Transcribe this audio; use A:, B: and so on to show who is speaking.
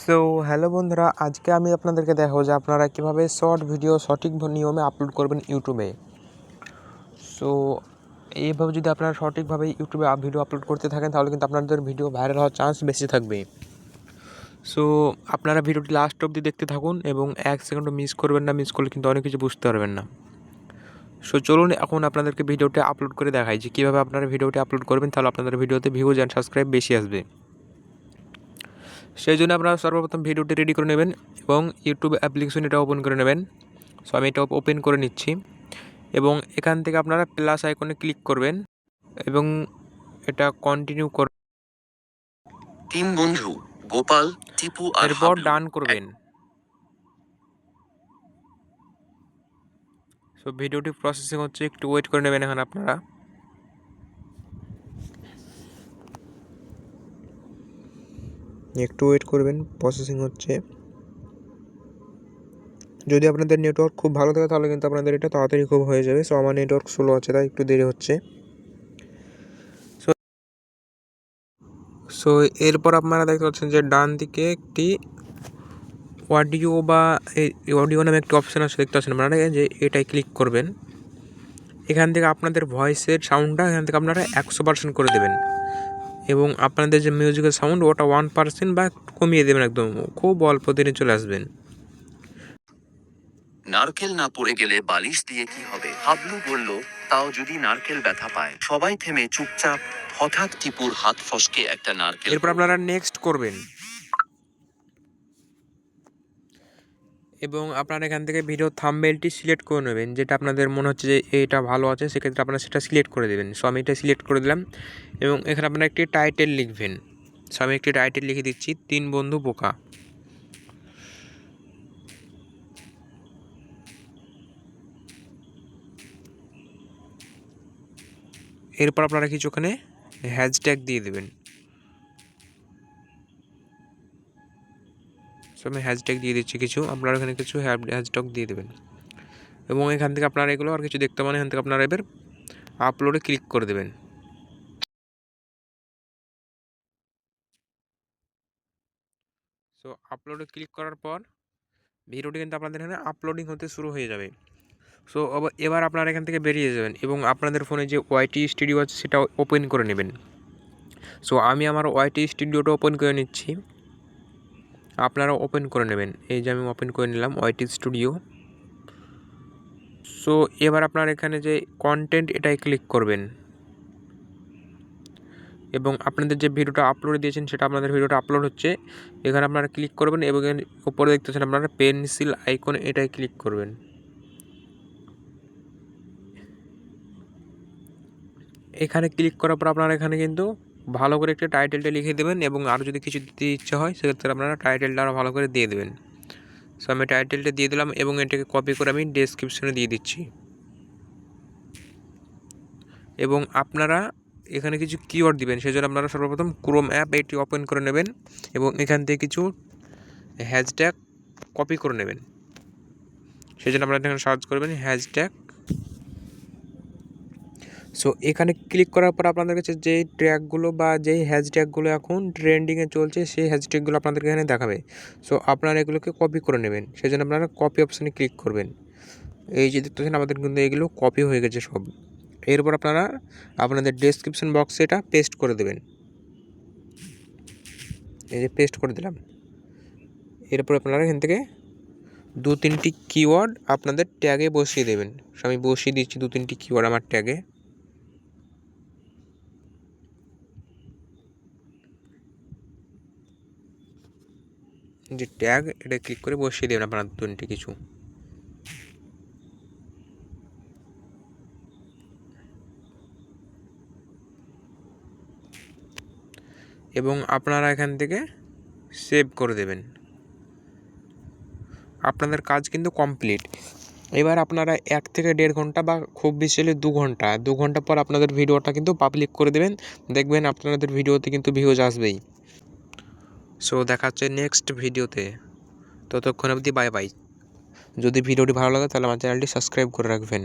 A: So hello বন্ধুরা, আজকে আমি আপনাদেরকে দেখাবো যে আপনারা কীভাবে শর্ট ভিডিও সঠিক নিয়মে আপলোড করবেন ইউটিউবে। সো এইভাবে যদি আপনারা সঠিকভাবে ইউটিউবে ভিডিও আপলোড করতে থাকেন তাহলে কিন্তু আপনাদের ভিডিও ভাইরাল হওয়ার চান্স বেশি থাকবে। সো আপনারা ভিডিওটি লাস্ট অবধি দেখতে থাকুন এবং 1 সেকেন্ডও মিস করবেন না, মিস করলে কিন্তু অনেক কিছু বুঝতে পারবেন না। সো চলুন এখন আপনাদেরকে ভিডিওটি আপলোড করে দেখাই যে কীভাবে আপনারা ভিডিওটি আপলোড করবেন, তাহলে আপনাদের ভিডিওতে ভিউজ অ্যান্ড সাবস্ক্রাইব বেশি আসবে। সেই জন্য আপনারা সর্বপ্রথম ভিডিওটি রেডি করে নেবেন এবং ইউটিউব অ্যাপ্লিকেশন এটা ওপেন করে নেবেন। সো আমি এটা ওপেন করে নিচ্ছি এবং এখান থেকে আপনারা প্লাস আইকনে ক্লিক করবেন এবং এটা কন্টিনিউ করবেন।
B: তিন বন্ধু গোপাল, টিপু আর
A: এরপর
B: হাবলু
A: ডান করবেন। সো ভিডিওটি প্রসেসিং হচ্ছে, একটু ওয়েট করে নেবেন এখন আপনারা। একটু ওয়েট করবেন, প্রসেসিং হচ্ছে। যদি আপনাদের নেটওয়ার্ক খুব ভালো থাকে তাহলে কিন্তু আপনাদের এটা তাড়াতাড়ি খুব হয়ে যাবে। সো আমার নেটওয়ার্ক স্লো আছে তাই একটু দেরি হচ্ছে। সো এরপর আপনারা দেখতে পাচ্ছেন যে ডান দিকে একটি অডিও বা অডিও নামে একটি অপশান আছে, দেখতে পাচ্ছেন আপনারা, যে এটাই ক্লিক করবেন। এখান থেকে আপনাদের ভয়েসের সাউন্ডটা এখান থেকে আপনারা 100% করে দেবেন এবং আপনাদের যে মিউজিকের সাউন্ড ওটা 1% বা কমিয়ে দেবেন, একদম খুব অল্প দিনে চলে আসবেন।
B: নারকেল না পড়ে গেলে বালিশ দিয়ে কি হবে? হাবলু বলল, তাও যদি নারকেল ব্যথা পায়। সবাই থেমে চুপচাপ। হঠাৎ টিপুর হাত ফসকে একটা নারকেল
A: এরপর আপনারা নেক্সট করবেন এবং আপনারা এখান থেকে ভিডিও থাম্বনেলটি সিলেক্ট করে নেবেন, যেটা আপনাদের মনে হচ্ছে যে এটা ভালো আছে, সেক্ষেত্রে আপনারা সেটা সিলেক্ট করে দেবেন। সো আমি এটা সিলেক্ট করে দিলাম এবং এখানে আপনারা একটি টাইটেল লিখবেন। সো আমি একটি টাইটেল লিখে দিচ্ছি, 3 বন্ধু বোকা। এরপর আপনারা কিছু ওখানে হ্যাশট্যাগ দিয়ে দেবেন। সো আমি হ্যাশট্যাগ দিয়ে দিচ্ছি কিছু, আপনারা এখানে কিছু হ্যাশট্যাগ দিয়ে দেবেন এবং এখান থেকে আপনারা এগুলো আর কিছু দেখতে পান, এখান থেকে আপনারা এবার আপলোডে ক্লিক করে দেবেন। সো আপলোডে ক্লিক করার পর ভিডিওটি কিন্তু আপনাদের এখানে আপলোডিং হতে শুরু হয়ে যাবে। সো এবার আপনারা এখান থেকে বেরিয়ে যাবেন এবং আপনাদের ফোনে যে ওয়াইটি স্টুডিও আছে সেটা ওপেন করে নেবেন। সো আমি আমার ওয়াইটি স্টুডিওটা ওপেন করে নিচ্ছি, আপনারা ওপেন করে নেবেন। এই যে আমি ওপেন করে নিলাম ওয়াইটি স্টুডিও। সো এবার আপনার এখানে যে কন্টেন্ট এটাই ক্লিক করবেন এবং আপনাদের যে ভিডিওটা আপলোড দিয়েছেন সেটা আপনাদের ভিডিওটা আপলোড হচ্ছে, এখানে আপনারা ক্লিক করবেন এবং উপরে দেখতেছেন আপনারা পেন্সিল আইকন, এটাই ক্লিক করবেন। এখানে ক্লিক করার পর আপনারা এখানে কিন্তু ভালো করে একটা টাইটেলটা লিখে দেবেন এবং আরও যদি কিছু দিতে ইচ্ছা হয় সেক্ষেত্রে আপনারা টাইটেলটা আরও ভালো করে দিয়ে দেবেন। সো আমি টাইটেলটা দিয়ে দিলাম এবং এটাকে কপি করে আমি ডেসক্রিপশনে দিয়ে দিচ্ছি এবং আপনারা এখানে কিছু কিওয়ার্ড দিবেন। সেজন্য আপনারা সর্বপ্রথম ক্রোম অ্যাপ এটি ওপেন করে নেবেন এবং এখান থেকে কিছু হ্যাশট্যাগ কপি করে নেবেন। সেজন্য আপনারা এখানে সার্চ করবেন হ্যাশট্যাগ। সো এখানে ক্লিক করার পর আপনাদের কাছে যেই ট্র্যাকগুলো বা যেই হ্যাশট্যাগুলো এখন ট্রেন্ডিংয়ে চলছে সেই হ্যাশট্যাগুলো আপনাদেরকে এখানে দেখাবে। সো আপনারা এগুলোকে কপি করে নেবেন, সেজন্য আপনারা কপি অপশানে ক্লিক করবেন। এই যে দেখতেছেন আমাদের কিন্তু এগুলো কপি হয়ে গেছে সব। এরপর আপনারা আপনাদের ডেসক্রিপশন বক্সে এটা পেস্ট করে দেবেন। এই যে পেস্ট করে দিলাম। এরপর আপনারা এখান থেকে 2-3টি কিওয়ার্ড আপনাদের ট্যাগে বসিয়ে দেবেন। সো আমি বসিয়ে দিচ্ছি 2-3টি কিওয়ার্ড আমার ট্যাগে। যে ট্যাগ এটা ক্লিক করে বসিয়ে দেবেন আপনারা 2-3টি কিছু। এবং আপনারা এখান থেকে সেভ করে দেবেন। আপনাদের কাজ কিন্তু কমপ্লিট। এবার আপনারা 1 থেকে 1.5 ঘন্টা বা খুব বেশি হলে 2 ঘন্টা পর আপনাদের ভিডিওটা কিন্তু পাবলিক করে দেবেন। দেখবেন আপনাদের ভিডিওতে কিন্তু ভিউজ আসবেই। সো দেখা হচ্ছে নেক্সট ভিডিওতে। ততক্ষণ অবধি বাই বাই। যদি ভিডিওটি ভালো লাগে তাহলে আমার চ্যানেলটি সাবস্ক্রাইব করে রাখবেন।